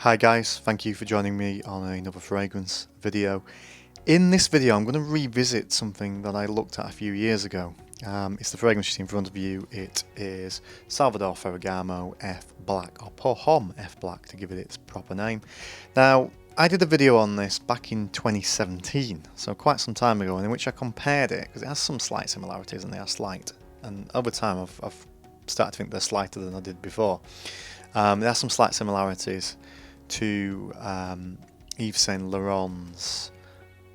Hi guys, thank you for joining me on another fragrance video. In this video I'm going to revisit something that I looked at a few years ago. It's the fragrance you see in front of you. It is Salvatore Ferragamo F Black, or Pour Homme F Black to give it its proper name. Now, I did a video on this back in 2017, so quite some time ago, in which I compared it, because it has some slight similarities and they are slight. And over time I've started to think they're slighter than I did before. There are some slight similarities to Yves Saint Laurent's,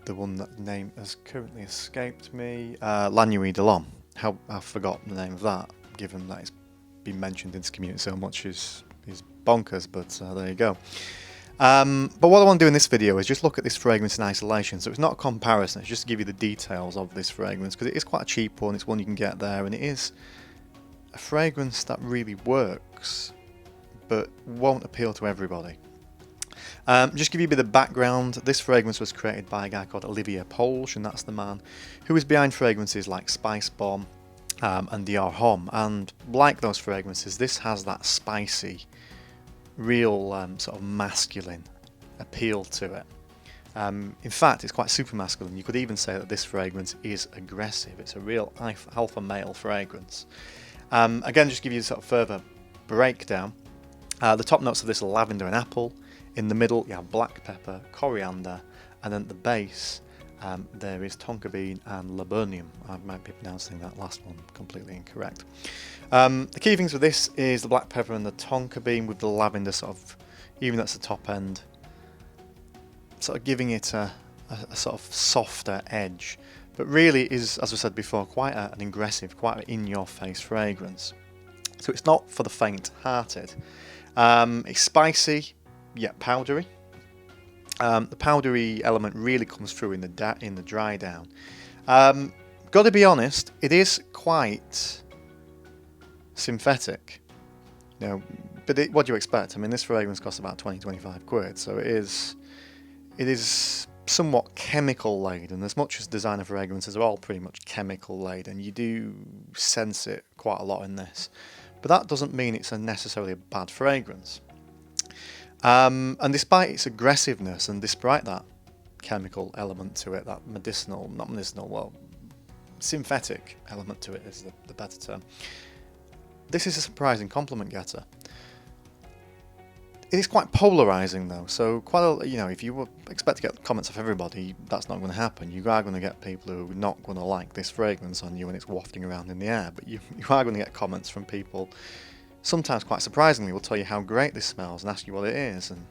the one that the name has currently escaped me, La Nuit de l'Homme. How I forgot the name of that, given that it's been mentioned in this community so much is bonkers, but there you go. But what I want to do in this video is just look at this fragrance in isolation. So it's not a comparison, it's just to give you the details of this fragrance, because it is quite a cheap one, it's one you can get there, and it is a fragrance that really works, but won't appeal to everybody. Just give you a bit of background. This fragrance was created by a guy called Olivier Polge, and that's the man who is behind fragrances like Spice Bomb and Pour Homme. And like those fragrances, this has that spicy, real sort of masculine appeal to it. In fact, it's quite super masculine. You could even say that this fragrance is aggressive. It's a real alpha male fragrance. Again, just give you a sort of further breakdown. The top notes of this are lavender and apple. In the middle you have black pepper, coriander, and then at the base there is tonka bean and laburnum. I might be pronouncing that last one completely incorrect. The key things with this is the black pepper and the tonka bean, with the lavender sort of, even that's the top end, sort of giving it a sort of softer edge. But really is, as I said before, quite an aggressive, quite an in-your-face fragrance. So it's not for the faint-hearted. It's spicy, yet powdery. The powdery element really comes through in the dry down. Got to be honest, it is quite synthetic. You know, but what do you expect? I mean, this fragrance costs about 20-25 quid, so it is somewhat chemical laden. As much as designer fragrances are all pretty much chemical laden, you do sense it quite a lot in this. But that doesn't mean it's necessarily a bad fragrance. And despite its aggressiveness and despite that chemical element to it, that synthetic element to it is the better term, this is a surprising compliment getter. It is quite polarising though, so if you expect to get comments off everybody, that's not going to happen. You are going to get people who are not going to like this fragrance on you when it's wafting around in the air, but you are going to get comments from people, sometimes quite surprisingly, will tell you how great this smells and ask you what it is, and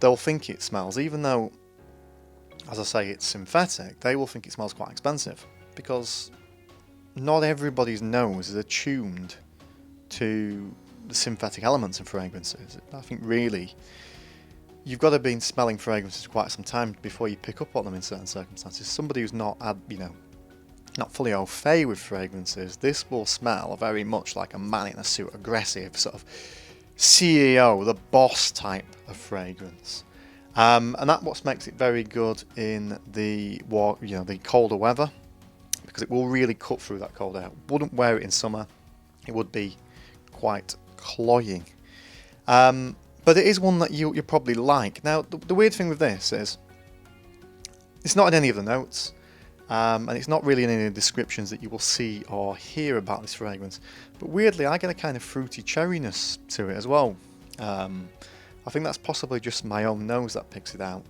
they'll think it smells, even though, as I say, it's synthetic, they will think it smells quite expensive, because not everybody's nose is attuned to the synthetic elements in fragrances. I think really you've got to be smelling fragrances for quite some time before you pick up on them in certain circumstances. Somebody who's not fully au fait with fragrances, this will smell very much like a man in a suit, aggressive sort of CEO, the boss type of fragrance, and that's what makes it very good in the colder weather, because it will really cut through that cold air. Wouldn't wear it in summer; it would be quite cloying. But it is one that you probably like. Now, the weird thing with this is it's not in any of the notes. And it's not really in any of the descriptions that you will see or hear about this fragrance. But weirdly, I get a kind of fruity cherryness to it as well. I think that's possibly just my own nose that picks it out.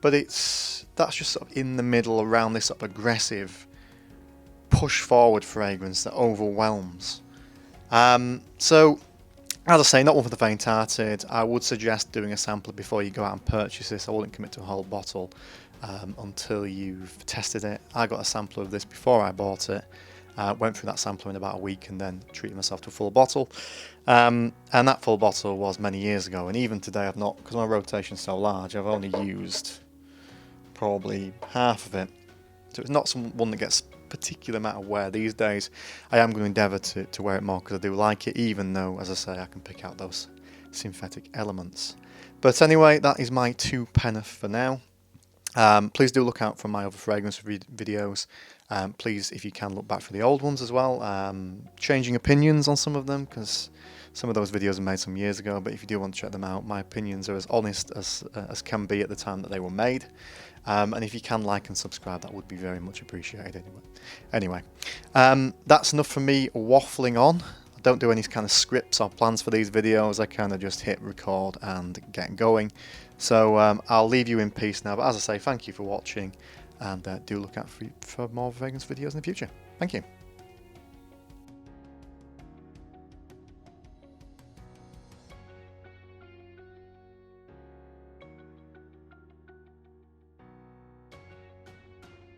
But that's just sort of in the middle around this sort of aggressive, push-forward fragrance that overwhelms. So, as I say, not one for the faint-hearted. I would suggest doing a sampler before you go out and purchase this. I wouldn't commit to a whole bottle until you've tested it. I got a sampler of this before I bought it, went through that sampler in about a week and then treated myself to a full bottle, and that full bottle was many years ago, and even today I've not, because my rotation's so large, I've only used probably half of it, so it's not one that gets particular amount of wear these days. I am going to endeavour to wear it more because I do like it, even though, as I say, I can pick out those synthetic elements. But anyway, that is my 2 penn'orth for now. Please do look out for my other fragrance videos. Please, if you can, look back for the old ones as well. Changing opinions on some of them, because some of those videos were made some years ago, but if you do want to check them out, my opinions are as honest as can be at the time that they were made. And if you can like and subscribe, that would be very much appreciated anyway. That's enough for me waffling on. I don't do any kind of scripts or plans for these videos. I kind of just hit record and get going. So I'll leave you in peace now. But as I say, thank you for watching, and do look out for more fragrance videos in the future. Thank you.